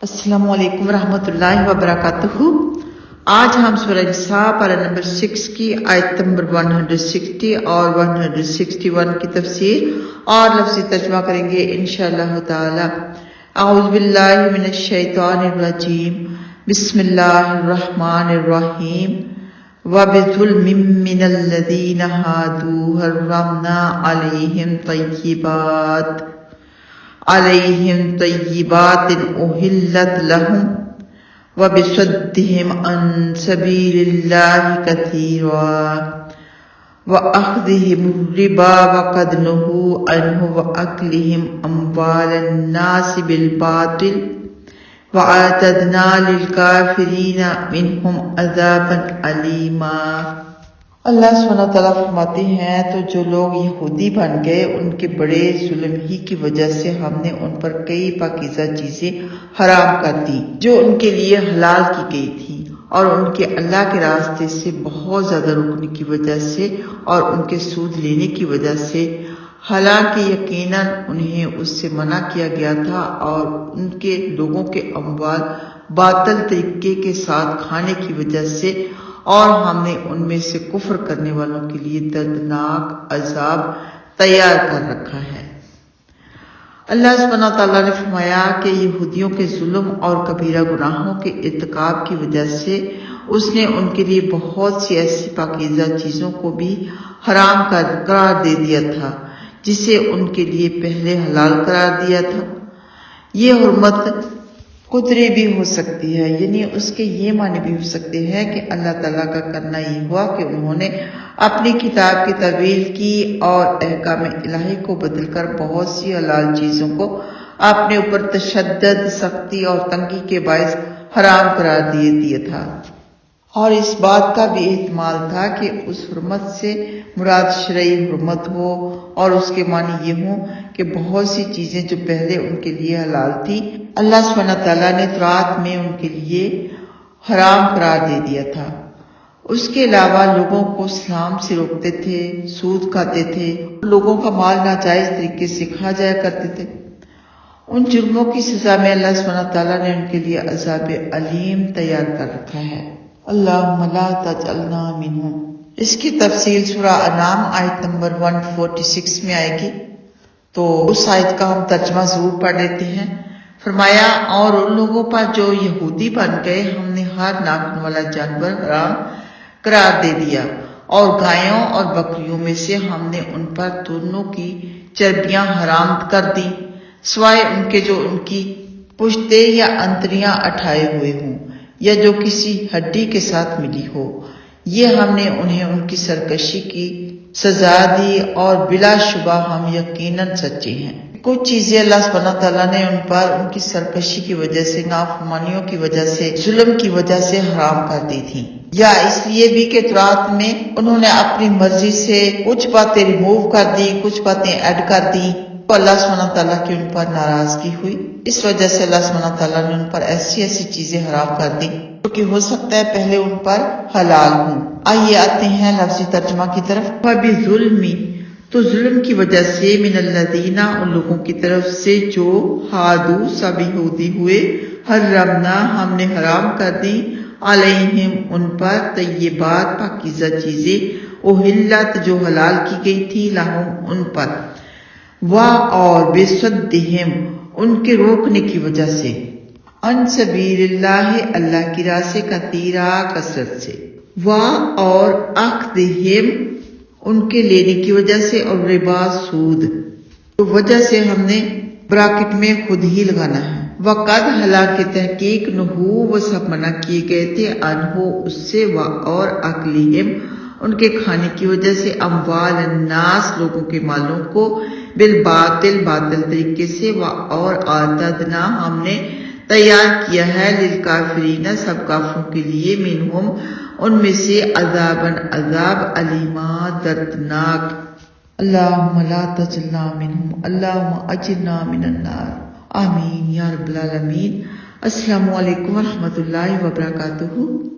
السلام علیکم ورحمۃ اللہ وبرکاتہ۔ آج ہم سورہ نساء پارہ نمبر 6 کی آیت نمبر 160 اور 161 کی تفسیر اور لفظی ترجمہ کریں گے انشاءاللہ تعالی۔ اعوذ باللہ من الشیطان الرجیم، بسم اللہ الرحمن الرحیم۔ وَبِظُلْمٍ مِّنَ الَّذِينَ هَادُوا حَرَّمْنَا عَلَيْهِمْ طَيِّبَاتٍ أُحِلَّتْ لَهُمْ وَبِصَدِّهِمْ عَن سَبِيلِ اللَّهِ كَثِيرًا وَأَخْذِهِمُ الرِّبَا وَقَدْ نُهُوا عَنْهُ وَأَكْلِهِمْ أَمْوَالَ النَّاسِ بِالْبَاطِلِ وَأَعْتَدْنَا لِلْكَافِرِينَ مِنْهُمْ عَذَابًا أَلِيمًا۔ اللہ سبحانہ وتعالیٰ فرماتے ہیں تو جو لوگ یہودی بن گئے ان کے بڑے ظلم ہی کی وجہ سے ہم نے ان پر کئی پاکیزہ چیزیں حرام کر دی جو ان کے لیے حلال کی گئی تھی، اور ان کے اللہ کے راستے سے بہت زیادہ رکنے کی وجہ سے اور ان کے سود لینے کی وجہ سے، حالانکہ یقیناً انہیں اس سے منع کیا گیا تھا، اور ان کے لوگوں کے اموال باطل طریقے کے ساتھ کھانے کی وجہ سے، اور ہم نے ان میں سے کفر کرنے والوں کے لیے دردناک عذاب تیار کر رکھا ہے۔ اللہ سبحانہ تعالیٰ نے فرمایا کہ یہودیوں کے ظلم اور کبیرہ گناہوں کے ارتکاب کی وجہ سے اس نے ان کے لیے بہت سی ایسی پاکیزہ چیزوں کو بھی حرام قرار دے دیا تھا جسے ان کے لیے پہلے حلال قرار دیا تھا۔ یہ حرمت قدری بھی ہو سکتی ہے، یعنی اس کے یہ معنی بھی ہو سکتے ہیں کہ اللہ تعالیٰ کا کرنا یہ ہوا کہ انہوں نے اپنی کتاب کی تعویل کی اور احکام الہی کو بدل کر بہت سی حلال چیزوں کو اپنے اوپر تشدد، سختی اور تنگی کے باعث حرام قرار دیا تھا، اور اس بات کا بھی احتمال تھا کہ اس حرمت سے مراد شرعی حرمت ہو، اور اس کے معنی یہ ہوں کہ بہت سی چیزیں جو پہلے ان کے لیے حلال تھی اللہ سبحانہ تعالیٰ نے تورات میں ان کے لیے حرام قرار دے دیا تھا۔ اس کے علاوہ لوگوں کو اسلام سے روکتے تھے، سود کھاتے تھے، لوگوں کا مال ناجائز طریقے سے کھا جایا کرتے تھے۔ ان جرموں کی سزا میں اللہ سبحانہ تعالیٰ نے ان کے لیے عذاب علیم تیار کر رکھا ہے۔ اللہم لا تجعلنا منہم۔ اس کی تفصیل سورہ انعام آیت نمبر 146 میں آئے گی، تو اس آیت کا ہم ترجمہ ضرور پڑھ لیتے ہیں۔ فرمایا، اور ان لوگوں پر جو یہودی بن گئے ہم نے ہر ناخن والا جانور حرام قرار دے دیا، اور گایوں اور بکریوں میں سے ہم نے ان پر دونوں کی چربیاں حرام کر دی، سوائے ان کے جو ان کی پشتیں یا انتڑیاں اٹھائے ہوئے ہوں یا جو کسی ہڈی کے ساتھ ملی ہو۔ یہ ہم نے انہیں ان کی سرکشی کی سزا دی، اور بلا شبہ ہم یقیناً سچے ہیں۔ کچھ چیزیں اللہ سبحانہ تعالیٰ نے ان پر ان کی سرکشی کی وجہ سے، نافرمانیوں کی وجہ سے، ظلم کی وجہ سے حرام کر دی تھی، یا اس لیے بھی کہ تورات میں انہوں نے اپنی مرضی سے کچھ باتیں ریموو کر دی، کچھ باتیں ایڈ کر دی، تو اللہ سبحانہ تعالیٰ کی ان پر ناراضگی ہوئی۔ اس وجہ سے اللہ سبحانہ تعالیٰ نے ان پر ایسی چیزیں حرام کر دی جو کہ ہو سکتا ہے پہلے ان پر حلال ہوں۔ آئیے آتے ہیں لفظی ترجمہ کی طرف۔ وَبِظُلْمٍ، تو ظلم کی وجہ سے، من الذین، ان لوگوں کی طرف سے جو ہادو، سب یہودی ہوئے، حرمنا، ہم نے حرام کر دی، علیہم، ان پر، طیبات، پاکیزہ چیزیں، احلت، جو حلال کی گئی تھی، لہم، ان پر، اور بصدہم، ان کے روکنے کی وجہ سے، عن سبیل اللہ، اللہ کی راہ سے، کثیرا، کثرت سے، اور اخذہم، ان کے لینے کی وجہ سے، اور ربا، سود، تو وجہ سے ہم نے براکٹ میں خود ہی لگانا ہے۔ وقد، حالانکہ تحقیق، نہو، وہ سب منع کیے گئے تھے، انہو، اس سے، اور اکلہم، ان کے کھانے کی وجہ سے، اموال الناس، لوگوں کے مالوں کو، بالباطل، باطل طریقے سے، اور اعتدنا، ہم نے تیار کیا ہے، للکافرین، سب کافروں کے لیے، منہم، ان میں سے، عذاباً، عذاب، علیما، دردناک۔ اللہم لا تجعلنا منہم، اللہم اجرنا من النار، آمین یا رب العالمین۔ السلام علیکم ورحمۃ اللہ وبرکاتہ۔